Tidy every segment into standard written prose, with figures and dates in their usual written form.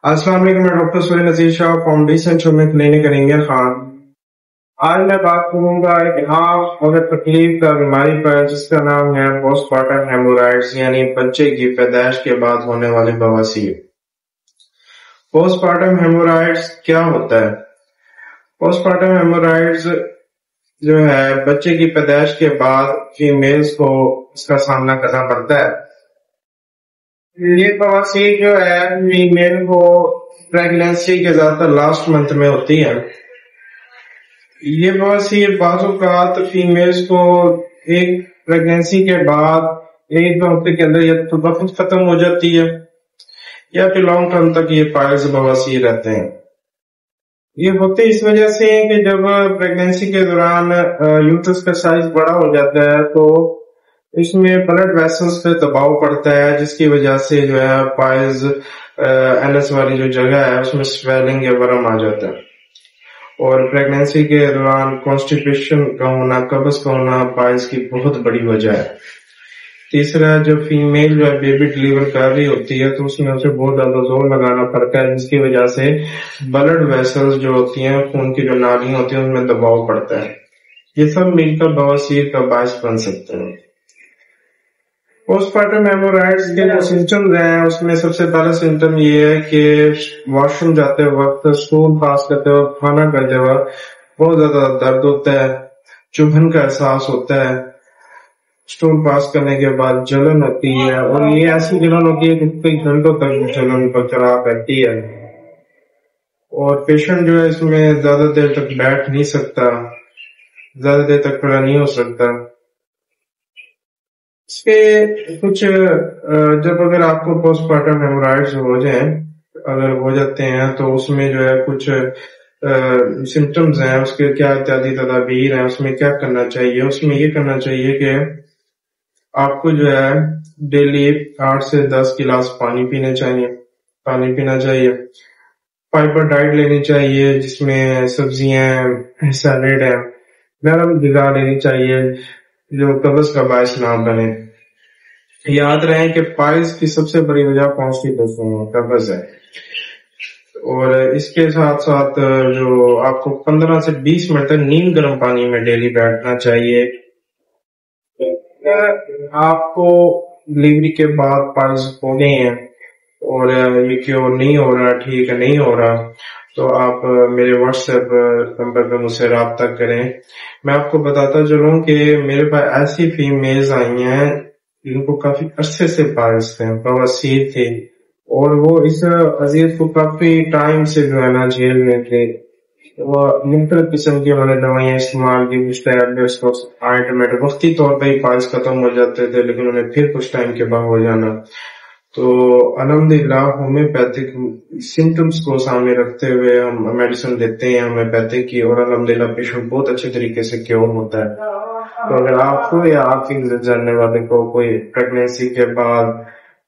السلام علیکم، میں ڈاکٹر سہیل نذیر شاہ فاؤنڈیشن شو میں کلینک انگیل خان۔ آج میں بات کروں گا ایک عام مگر تکلیف کا بیماری پر جس کا نام ہے پوسٹ پارٹم ہیمورائڈز، یعنی بچے کی پیدائش کے بعد ہونے والی بواسیر۔ پوسٹ پارٹم ہیمورائڈز کیا ہوتا ہے؟ پوسٹ پارٹم ہیمورائڈز جو ہے بچے کی پیدائش کے بعد فیمیلز کو اس کا سامنا کرنا پڑتا ہے۔ یہ بواسیر جو ہے فیمیل کو پریگنینسی کے زیادہ تر لاسٹ منتھ میں ہوتی ہے۔ یہ بواسیر بعض اوقات فیمیلز کو ایک پریگنینسی کے بعد ایک دو ہفتے کے اندر یا تو وقت ختم ہو جاتی ہے یا پھر لانگ ٹرم تک یہ پائلز بواسیر رہتے ہیں۔ یہ ہوتے اس وجہ سے ہے کہ جب پریگنینسی کے دوران یوٹرس کا سائز بڑا ہو جاتا ہے تو اس میں بلڈ ویسلز پہ دباؤ پڑتا ہے، جس کی وجہ سے جو ہے پائلز اینس والی جو جگہ ہے اس میں سویلنگ یا ورم آ جاتا ہے۔ اور پریگنینسی کے دوران کانسٹیپیشن کا ہونا، قبض کا ہونا پائلز کی بہت بڑی وجہ ہے۔ تیسرا، جب فیمیل جو ہے بیبی ڈیلیور کر رہی ہوتی ہے تو اس میں اسے بہت زیادہ زور لگانا پڑتا ہے، جس کی وجہ سے بلڈ ویسلز جو ہوتی ہیں، خون کی جو نالیاں ہوتی ہیں، ان میں دباؤ پڑتا ہے۔ یہ سب مل کر بواسیر کا باعث بن سکتے ہیں۔ پوسٹ پارٹم ہیمورائڈز کے جو سمٹمز ہیں اس میں سب سے پہلا سمٹم یہ ہے کہ واش روم جاتے وقت، اسٹول پاس کرتے وقت، کھانا کرتے وقت بہت زیادہ درد ہوتا ہے، چبھن کا احساس ہوتا ہے، اسٹول پاس کرنے کے بعد جلن ہوتی ہے، اور یہ ایسی جلن ہوتی ہے کہ کئی گھنٹوں تک جلن برقرار رہتی ہے، اور پیشنٹ جو ہے اس میں زیادہ دیر تک بیٹھ نہیں سکتا، زیادہ دیر تک کھڑا نہیں ہو سکتا۔ اس کے کچھ جب اگر آپ کو پوسٹ پارٹم ہیمورائڈز اگر ہو جاتے ہیں تو اس میں جو ہے کچھ سمٹمز ہیں، اس کے کیا احتیاطی تدابیر ہیں، اس میں کیا کرنا چاہیے۔ اس میں یہ کرنا چاہیے کہ آپ کو جو ہے ڈیلی 8 سے 10 گلاس پانی پینا چاہیے، فائبر ڈائٹ لینی چاہیے جس میں سبزیاں، سیلیڈ ہے، نرم غذا لینی چاہیے جو قبض کا باعث نہ بنے۔ یاد رہے کہ پائلز کی سب سے بڑی وجہ کانسٹیپیشن قبض ہے، اور اس کے ساتھ ساتھ جو آپ کو 15 سے 20 منٹ تک نیم گرم پانی میں ڈیلی بیٹھنا چاہیے۔ آپ کو ڈلیوری کے بعد پائلز ہو گئے ہیں اور یہ کیور نہیں ہو رہا، ٹھیک نہیں ہو رہا، تو آپ میرے واٹس ایپ نمبر پہ مجھ سے رابطہ کریں۔ میں آپ کو بتاتا چلوں کہ میرے پاس ایسی فیمیلز آئی ہیں جن کو کافی عرصے سے پائلز تھے، بواسیر تھے، اور وہ اس اذیت کو کافی ٹائم سے جو ہے نا جھیل میں تھے۔ وہ مختلف قسم کی انہوں نے دوائیاں استعمال کی، کچھ ٹیبلیٹس، آئنٹمنٹ، وقتی طور پہ ہی پائلز ختم ہو جاتے تھے لیکن انہیں پھر کچھ ٹائم کے بعد ہو جانا۔ تو الحمدللہ ہومیوپیتھک سمٹمز کو سامنے رکھتے ہوئے ہم میڈیسن دیتے ہیں ہومیوپیتھک کی، اور الحمدللہ پیشنٹ بہت اچھے طریقے سے کیور ہوتا ہے۔ تو اگر آپ کو یا آپ کے جاننے والے کو کوئی پریگنینسی کے بعد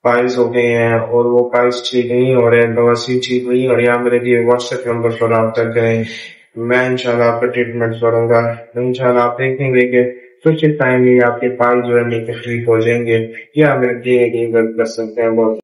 پائلز ہو گئے ہیں اور وہ پائلز ٹھیک نہیں ہو رہے ہیں، بواسیر ٹھیک نہیں ہو رہی، آپ میرے لیے واٹس ایپ نمبر پر رابطہ کریں، میں انشاءاللہ آپ کا ٹریٹمنٹ کروں گا۔ انشاءاللہ آپ دیکھیں گے کہ کچھ ٹائم ہی آپ کے پائلز جو ہے ٹھیک ہو جائیں گے، یا میرے لیے کر سکتے ہیں۔ بہت